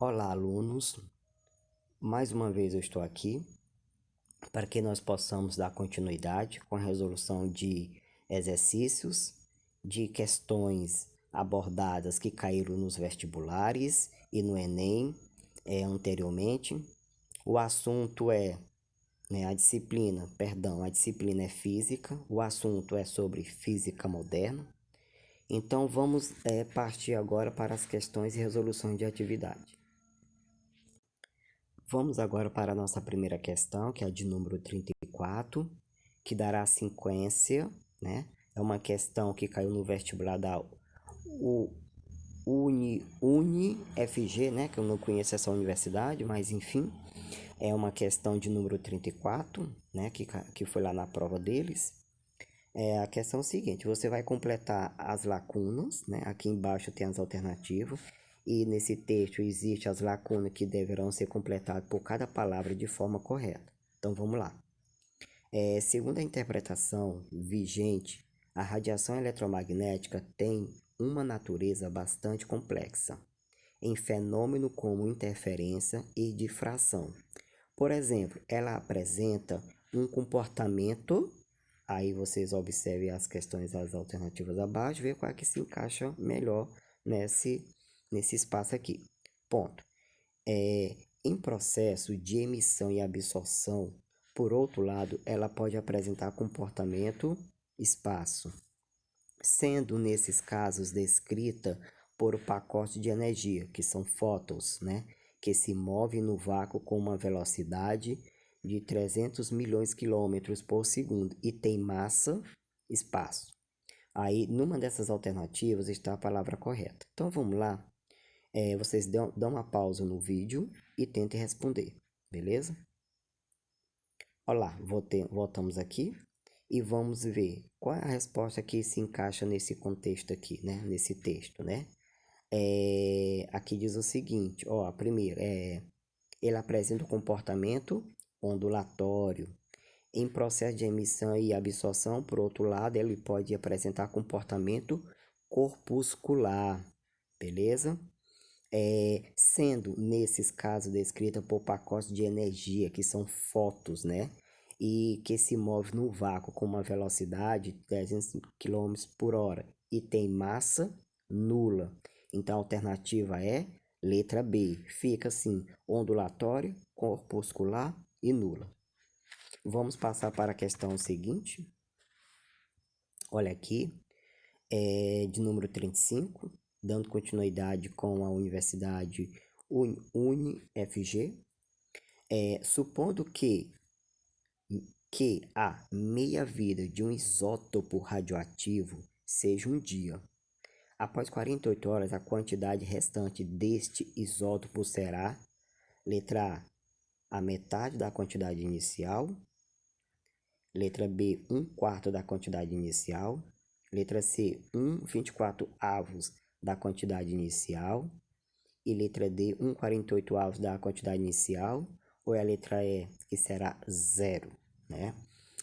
Olá, alunos. Mais uma vez eu estou aqui para que nós possamos dar continuidade com a resolução de exercícios, de questões abordadas que caíram nos vestibulares e no Enem anteriormente. O assunto a disciplina é física, o assunto é sobre física moderna. Então vamos partir agora para as questões e resoluções de atividade. Vamos agora para a nossa primeira questão, que é a de número 34, que dará sequência, né? É uma questão que caiu no vestibular da UniFG, né? Que eu não conheço essa universidade, mas enfim, é uma questão de número 34, né? Que foi lá na prova deles. A questão é o seguinte: você vai completar as lacunas, né? Aqui embaixo tem as alternativas. E nesse texto existe as lacunas que deverão ser completadas por cada palavra de forma correta. Então vamos lá. Segundo a interpretação vigente, a radiação eletromagnética tem uma natureza bastante complexa, em fenômenos como interferência e difração. Por exemplo, ela apresenta um comportamento. Aí vocês observem as questões, as alternativas abaixo, ver qual é que se encaixa melhor nesse espaço aqui. Ponto. Em processo de emissão e absorção, por outro lado, ela pode apresentar comportamento espaço, sendo nesses casos descrita por o pacote de energia, que são fótons, né? Que se move no vácuo com uma velocidade de 300 milhões de quilômetros por segundo e tem massa, espaço. Aí, numa dessas alternativas está a palavra correta. Então, vamos lá. Vocês dão uma pausa no vídeo e tentem responder, beleza? Olá, voltamos aqui e vamos ver qual é a resposta que se encaixa nesse contexto aqui, né? Nesse texto, né? Aqui diz o seguinte, ó, a primeira ele apresenta um comportamento ondulatório. Em processo de emissão e absorção, por outro lado, ele pode apresentar comportamento corpuscular, beleza? Sendo nesses casos descrita por pacotes de energia, que são fótons, né? E que se move no vácuo com uma velocidade de 300 km por hora e tem massa nula. Então a alternativa é letra B. Fica assim: ondulatória, corpuscular e nula. Vamos passar para a questão seguinte. Olha aqui, de número 35, dando continuidade com a Universidade UniFG. Supondo que a meia-vida de um isótopo radioativo seja um dia. Após 48 horas, a quantidade restante deste isótopo será, letra A metade da quantidade inicial, letra B, 1/4 da quantidade inicial, letra C, 1/24 da quantidade inicial, e letra D, 1/48 da quantidade inicial, ou é a letra E, que será 0, né?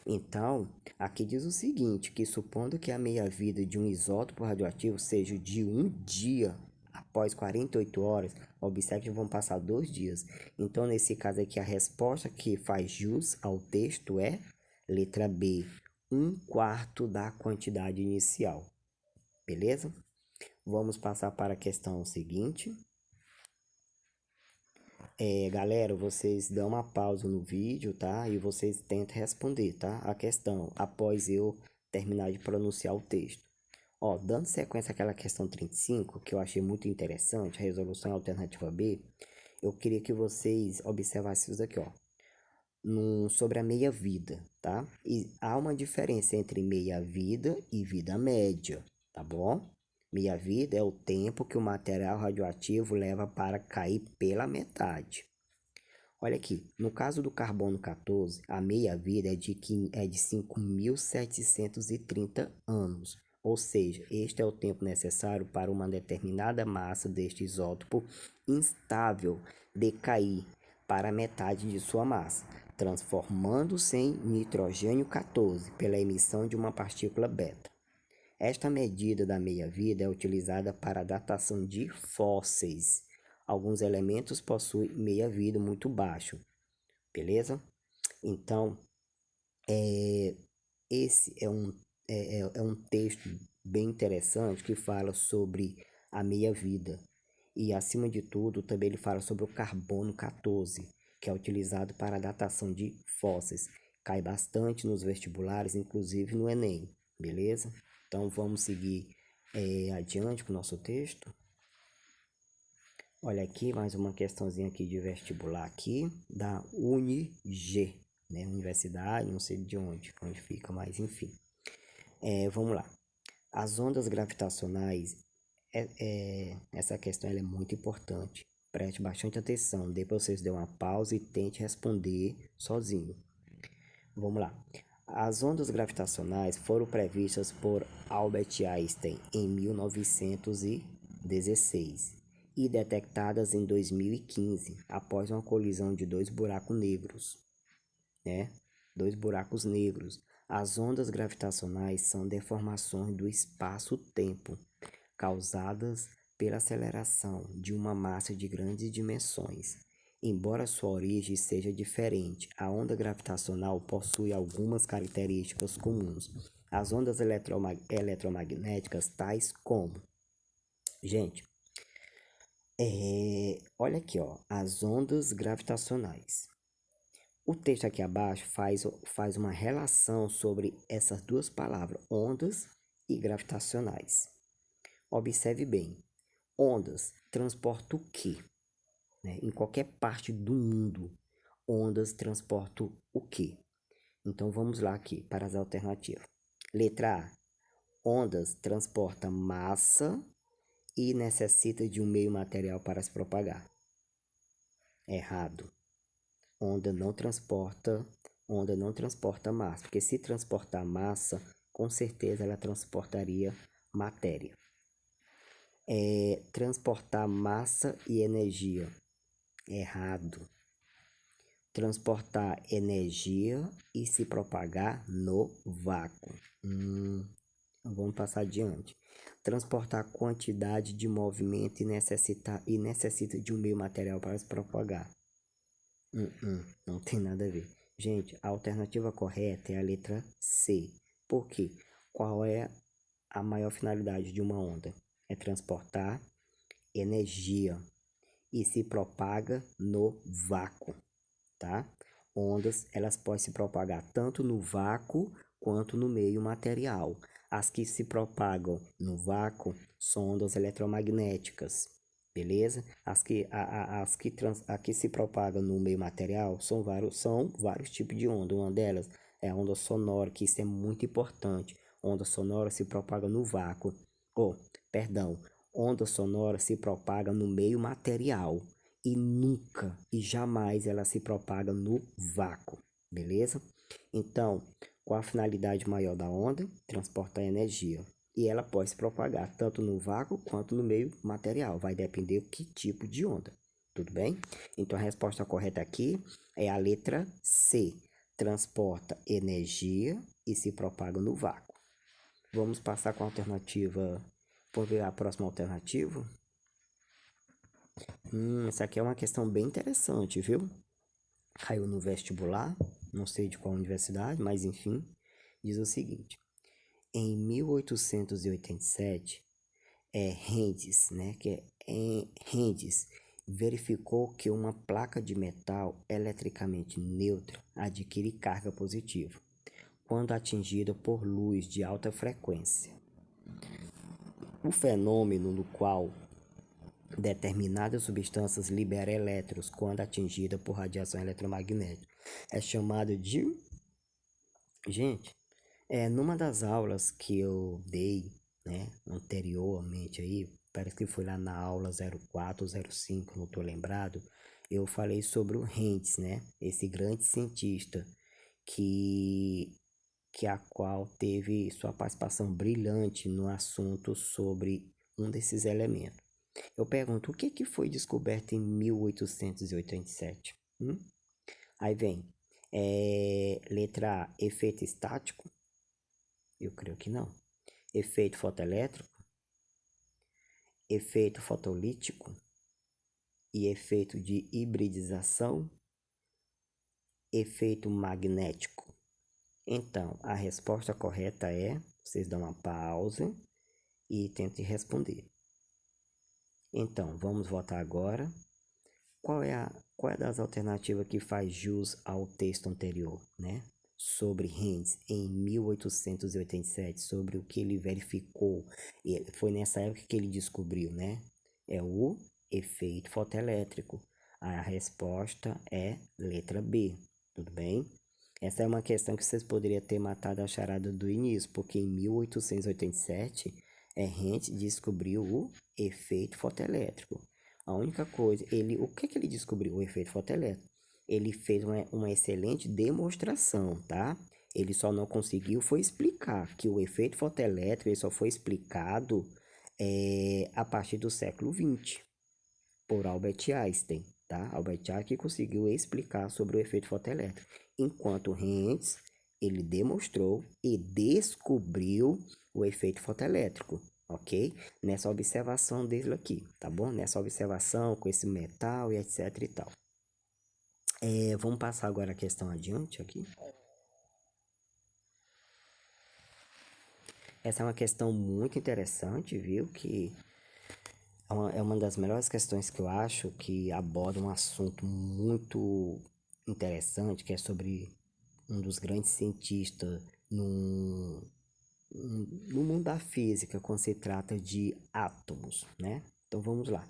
Então, aqui diz o seguinte, que supondo que a meia-vida de um isótopo radioativo seja de um dia, após 48 horas, observe que vão passar 2 dias. Então, nesse caso aqui, a resposta que faz jus ao texto é letra B, 1/4 da quantidade inicial. Beleza? Vamos passar para a questão seguinte. Galera, vocês dão uma pausa no vídeo, tá? E vocês tentam responder, tá? A questão, após eu terminar de pronunciar o texto. Ó, dando sequência àquela questão 35, que eu achei muito interessante, a resolução alternativa B, eu queria que vocês observassem isso aqui, ó. Sobre a meia-vida, tá? E há uma diferença entre meia-vida e vida média, tá bom? Meia-vida é o tempo que o material radioativo leva para cair pela metade. Olha aqui, no caso do carbono 14, a meia-vida é de 5.730 anos, ou seja, este é o tempo necessário para uma determinada massa deste isótopo instável decair para a metade de sua massa, transformando-se em nitrogênio 14 pela emissão de uma partícula beta. Esta medida da meia-vida é utilizada para a datação de fósseis. Alguns elementos possuem meia-vida muito baixo, beleza? Então, esse é um texto bem interessante que fala sobre a meia-vida. E, acima de tudo, também ele fala sobre o carbono 14, que é utilizado para a datação de fósseis. Cai bastante nos vestibulares, inclusive no Enem, beleza? Então, vamos seguir adiante com o nosso texto. Olha aqui, mais uma questãozinha aqui de vestibular aqui, da UniG, né? Universidade, não sei de onde fica, mas enfim. Vamos lá. As ondas gravitacionais, essa questão ela é muito importante. Preste bastante atenção, depois vocês dêem uma pausa e tente responder sozinho. Vamos lá. As ondas gravitacionais foram previstas por Albert Einstein em 1916 e detectadas em 2015 após uma colisão de dois buracos negros, né? Dois buracos negros. As ondas gravitacionais são deformações do espaço-tempo causadas pela aceleração de uma massa de grandes dimensões. Embora sua origem seja diferente, a onda gravitacional possui algumas características comuns. As ondas eletromagnéticas, tais como... Gente, olha aqui, ó, as ondas gravitacionais. O texto aqui abaixo faz uma relação sobre essas duas palavras, ondas e gravitacionais. Observe bem, ondas transportam o quê? Né? Em qualquer parte do mundo, ondas transportam o quê? Então vamos lá aqui para as alternativas. Letra A, ondas transportam massa e necessita de um meio material para se propagar. Errado. Onda não transporta massa, porque se transportar massa, com certeza ela transportaria matéria. Transportar massa e energia. Errado. Transportar energia e se propagar no vácuo. Vamos passar adiante. Transportar quantidade de movimento e necessita de um meio material para se propagar. Não tem nada a ver. Gente, a alternativa correta é a letra C. Por quê? Qual é a maior finalidade de uma onda? É transportar energia e se propaga no vácuo, tá? Ondas, elas podem se propagar tanto no vácuo quanto no meio material. As que se propagam no vácuo são ondas eletromagnéticas, beleza? As que se propagam no meio material são vários tipos de onda. Uma delas é a onda sonora, que isso é muito importante. Onda sonora se propaga no vácuo. Onda sonora se propaga no meio material e nunca e jamais ela se propaga no vácuo, beleza? Então, qual a finalidade maior da onda? Transportar energia. E ela pode se propagar tanto no vácuo quanto no meio material. Vai depender do que tipo de onda. Tudo bem? Então, a resposta correta aqui é a letra C. Transporta energia e se propaga no vácuo. Vamos passar com a alternativa. Vamos ver a próxima alternativa. Essa aqui é uma questão bem interessante, viu? Caiu no vestibular, não sei de qual universidade, mas enfim, diz o seguinte. Em 1887, Rendes verificou que uma placa de metal eletricamente neutra adquire carga positiva quando atingida por luz de alta frequência. O fenômeno no qual determinadas substâncias liberam elétrons quando atingida por radiação eletromagnética é chamado de... Gente, numa das aulas que eu dei, né, anteriormente aí, parece que foi lá na aula 04 ou 05, não estou lembrado, eu falei sobre o Rendes, né, esse grande cientista que a qual teve sua participação brilhante no assunto sobre um desses elementos. Eu pergunto, o que foi descoberto em 1887? Aí vem, letra A, efeito estático? Eu creio que não. Efeito fotoelétrico? Efeito fotolítico? e efeito de hibridização, efeito magnético. Então, a resposta correta é, vocês dão uma pausa e tentem responder. Então, vamos votar agora. Qual é das alternativas que faz jus ao texto anterior, né? Sobre Hentz em 1887, sobre o que ele verificou. E foi nessa época que ele descobriu, né? É o efeito fotoelétrico. A resposta é letra B, tudo bem? Essa é uma questão que vocês poderiam ter matado a charada do início, porque em 1887 Hentz descobriu o efeito fotoelétrico. A única coisa, o que ele descobriu? O efeito fotoelétrico. Ele fez uma excelente demonstração, tá? Ele só não conseguiu foi explicar que o efeito fotoelétrico ele só foi explicado a partir do século XX por Albert Einstein, tá? Albert Einstein conseguiu explicar sobre o efeito fotoelétrico, enquanto Hentz ele demonstrou e descobriu o efeito fotoelétrico, ok? Nessa observação dele aqui, tá bom? Nessa observação com esse metal e etc e tal. Vamos passar agora a questão adiante aqui. Essa é uma questão muito interessante, viu? Que é uma das melhores questões que eu acho que aborda um assunto muito interessante, que é sobre um dos grandes cientistas no mundo da física, quando se trata de átomos, né? Então vamos lá.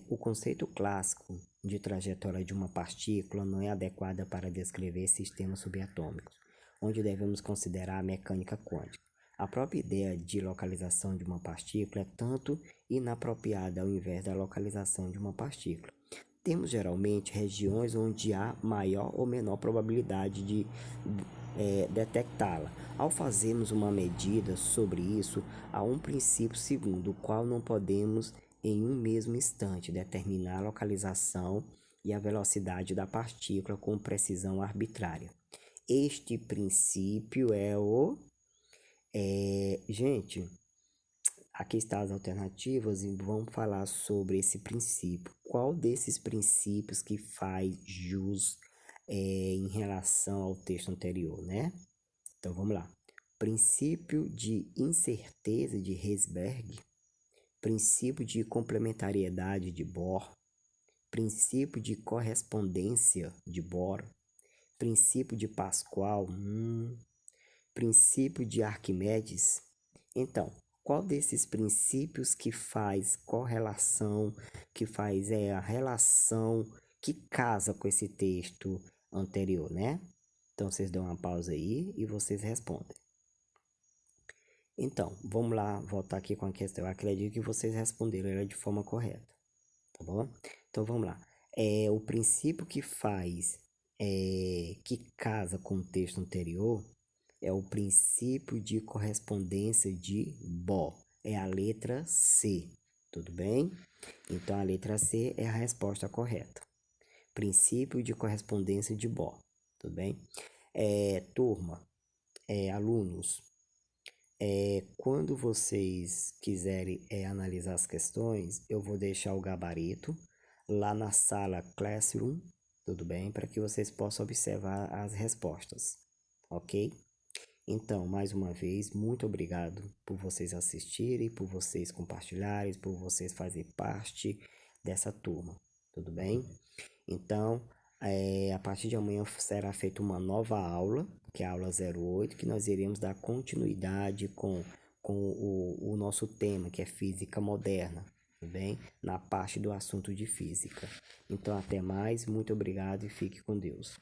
O conceito clássico de trajetória de uma partícula não é adequada para descrever sistemas subatômicos, onde devemos considerar a mecânica quântica. A própria ideia de localização de uma partícula é tanto inapropriada ao invés da localização de uma partícula. Temos geralmente regiões onde há maior ou menor probabilidade de detectá-la. Ao fazermos uma medida sobre isso, há um princípio segundo o qual não podemos em um mesmo instante determinar a localização e a velocidade da partícula com precisão arbitrária. Este princípio é o... gente, aqui estão as alternativas e vamos falar sobre esse princípio. Qual desses princípios que faz jus em relação ao texto anterior, né? Então vamos lá. Princípio de incerteza de Herzberg, princípio de complementariedade de Bohr, princípio de correspondência de Bohr, princípio de Pascal, princípio de Arquimedes. Então, qual desses princípios que faz correlação, que faz a relação que casa com esse texto anterior, né? Então, vocês dão uma pausa aí e vocês respondem. Então, vamos lá, voltar aqui com a questão. Eu acredito que vocês responderam ela de forma correta, tá bom? Então, vamos lá. O princípio que faz, que casa com o texto anterior, é o princípio de correspondência de Bohr. É a letra C, tudo bem? Então, a letra C é a resposta correta. Princípio de correspondência de Bohr, tudo bem? Turma, alunos, quando vocês quiserem analisar as questões, eu vou deixar o gabarito lá na sala Classroom, tudo bem? Para que vocês possam observar as respostas, ok? Então, mais uma vez, muito obrigado por vocês assistirem, por vocês compartilharem, por vocês fazerem parte dessa turma, tudo bem? Então, a partir de amanhã será feita uma nova aula, que é a aula 08, que nós iremos dar continuidade com o nosso tema, que é física moderna, tudo bem? Na parte do assunto de física. Então, até mais, muito obrigado e fique com Deus.